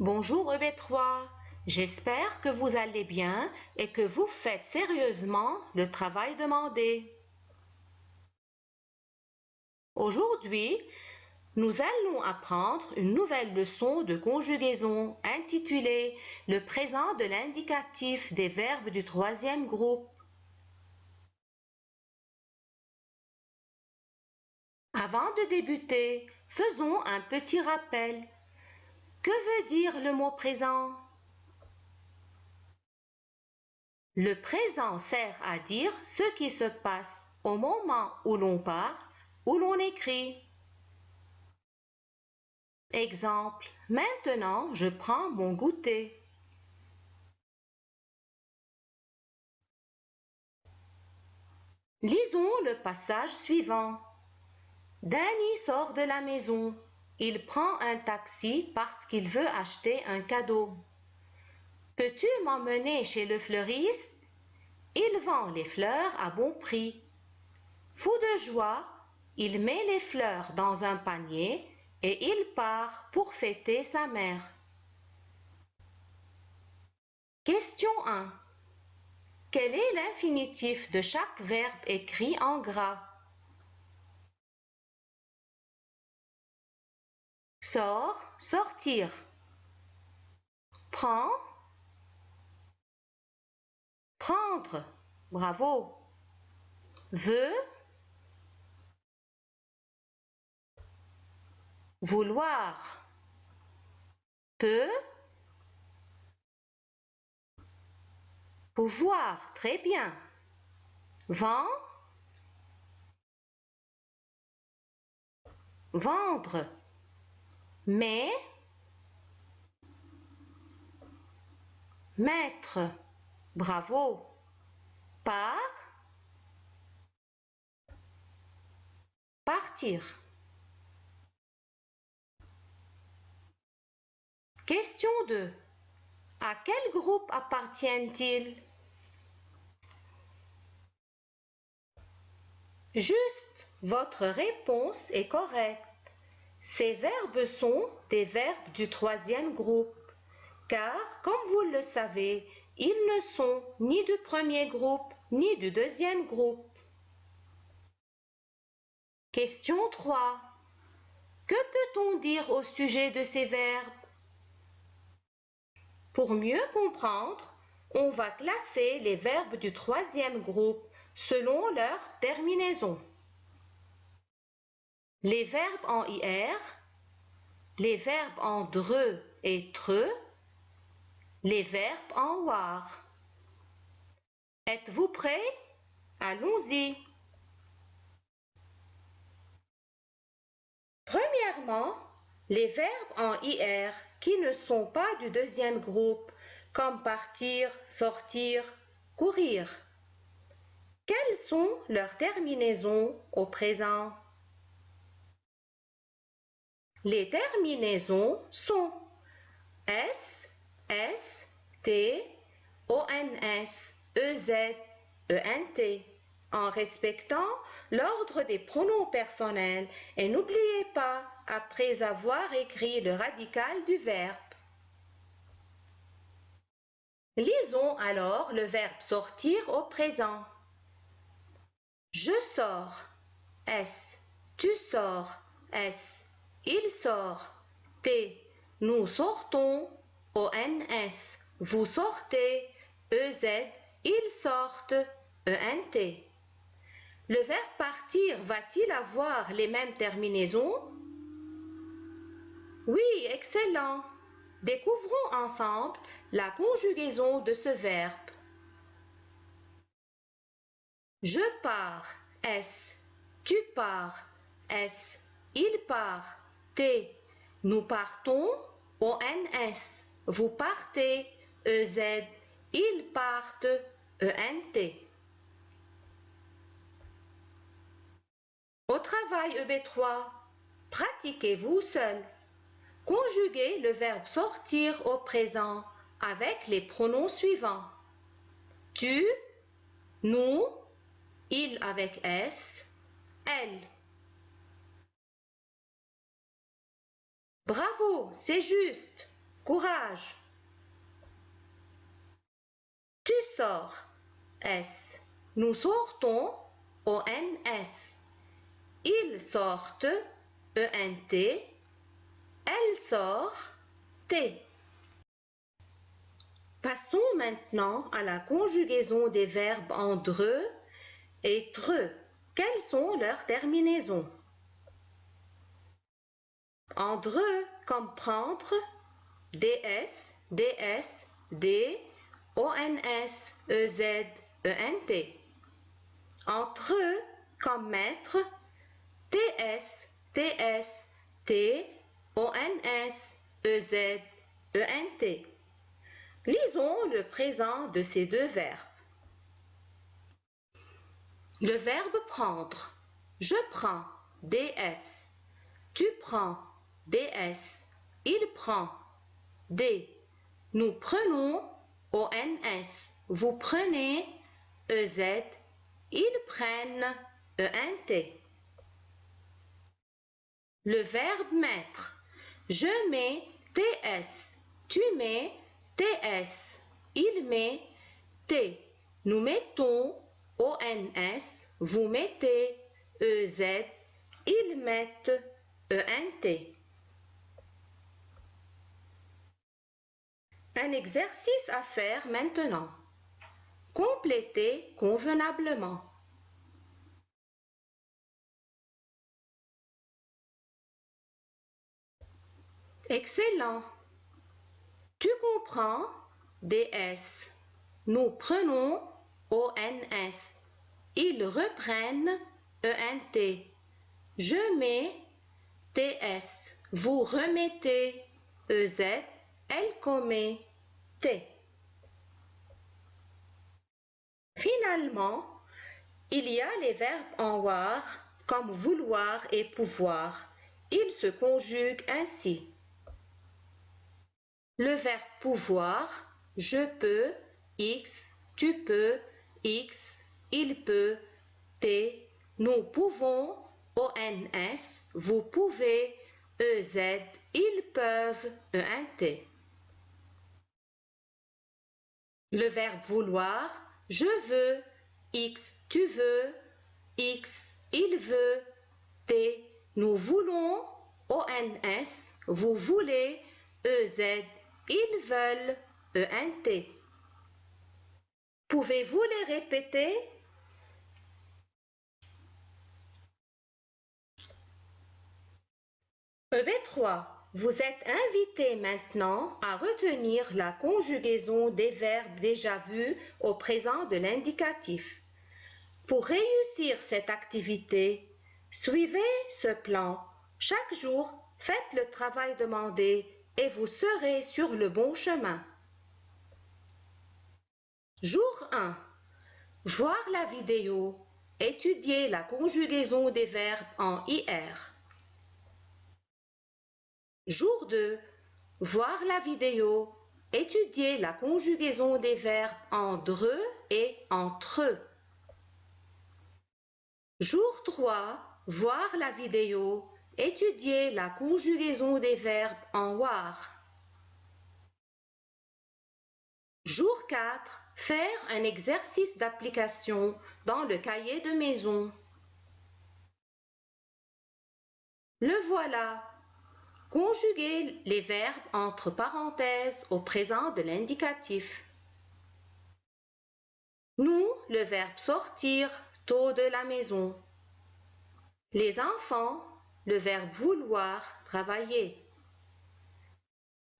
Bonjour EB3, j'espère que vous allez bien et que vous faites sérieusement le travail demandé. Aujourd'hui, nous allons apprendre une nouvelle leçon de conjugaison intitulée « Le présent de l'indicatif des verbes du troisième groupe ». Avant de débuter, faisons un petit rappel. Que veut dire le mot présent? Le présent sert à dire ce qui se passe au moment où l'on parle ou l'on écrit. Exemple, maintenant je prends mon goûter. Lisons le passage suivant. Danny sort de la maison. Il prend un taxi parce qu'il veut acheter un cadeau. Peux-tu m'emmener chez le fleuriste? Il vend les fleurs à bon prix. Fou de joie, il met les fleurs dans un panier et il part pour fêter sa mère. Question 1. Quel est l'infinitif de chaque verbe écrit en gras? Sort, sortir. Prends, prendre. Bravo. Veut, vouloir. Peut, pouvoir. Très bien. Vend, vendre. Mais, mettre. Bravo. Part, partir. Question 2. À quel groupe appartiennent-ils? Juste, votre réponse est correcte. Ces verbes sont des verbes du troisième groupe, car, comme vous le savez, ils ne sont ni du premier groupe ni du deuxième groupe. Question 3. Que peut-on dire au sujet de ces verbes? Pour mieux comprendre, on va classer les verbes du troisième groupe selon leur terminaison. Les verbes en IR, les verbes en DRE et TRE, les verbes en WAR. Êtes-vous prêts? Allons-y. Premièrement, les verbes en IR qui ne sont pas du deuxième groupe, comme partir, sortir, courir. Quelles sont leurs terminaisons au présent? Les terminaisons sont S, S, T, ONS, EZ, ENT, en respectant l'ordre des pronoms personnels et n'oubliez pas, après avoir écrit le radical du verbe. Lisons alors le verbe sortir au présent. Je sors, S. Tu sors, S. Il sort, T. Nous sortons, ONS. Vous sortez, EZ. Ils sortent, ENT. Le verbe partir va-t-il avoir les mêmes terminaisons? Oui, excellent. Découvrons ensemble la conjugaison de ce verbe. Je pars, S. Tu pars, S. Il part, T. Nous partons, ONS. Vous partez, EZ. Ils partent, ENT. Au travail EB3, pratiquez-vous seul. Conjuguez le verbe sortir au présent avec les pronoms suivants. Tu, nous, il avec S, elle. Bravo, c'est juste. Courage. Tu sors. S. Nous sortons. ONS. Ils sortent. ENT. Elle sort. T. Passons maintenant à la conjugaison des verbes en DRE et TRE. Quelles sont leurs terminaisons? En DRE, comme prendre, DS, DS, D, ONS, EZ, ENT. En TRE, comme mettre, TS, TS, T, ONS, EZ, ENT. Lisons le présent de ces deux verbes. Le verbe prendre. Je prends, DS. Tu prends, DS. Il prend, D. Nous prenons, ONS. Vous prenez, EZ. Ils prennent, ENT. Le verbe mettre. Je mets, TS. Tu mets, TS. Il met, T. Nous mettons, ONS. Vous mettez, EZ. Ils mettent, ENT. Un exercice à faire maintenant. Complétez convenablement. Excellent. Tu comprends, DS. Nous prenons, ONS. Ils reprennent, ENT. Je mets, TS. Vous remettez, EZ. Elle commet, T. Finalement, il y a les verbes en war comme vouloir et pouvoir. Ils se conjuguent ainsi. Le verbe pouvoir, je peux, X, tu peux, X, il peut, T, nous pouvons, ONS, vous pouvez, EZ, ils peuvent, ENT. Le verbe vouloir, je veux, X, tu veux, X, il veut, T, nous voulons, ONS, vous voulez, EZ, ils veulent, ENT. Pouvez-vous les répéter? EB3. Vous êtes invité maintenant à retenir la conjugaison des verbes déjà vus au présent de l'indicatif. Pour réussir cette activité, suivez ce plan. Chaque jour, faites le travail demandé et vous serez sur le bon chemin. Jour 1. Voir la vidéo. Étudier la conjugaison des verbes en IR. Jour 2. Voir la vidéo. Étudier la conjugaison des verbes en DRE et en TRE. Jour 3. Voir la vidéo. Étudier la conjugaison des verbes en WAR. Jour 4. Faire un exercice d'application dans le cahier de maison. Le voilà. Conjuguer les verbes entre parenthèses au présent de l'indicatif. Nous, le verbe sortir tôt de la maison. Les enfants, le verbe vouloir travailler.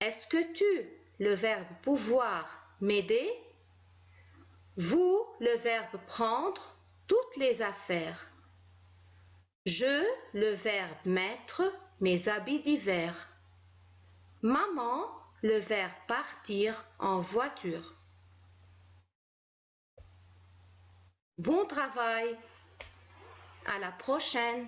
Est-ce que tu, le verbe pouvoir m'aider? Vous, le verbe prendre toutes les affaires. Je, le verbe mettre mes habits d'hiver. Maman, le verbe partir en voiture. Bon travail. À la prochaine.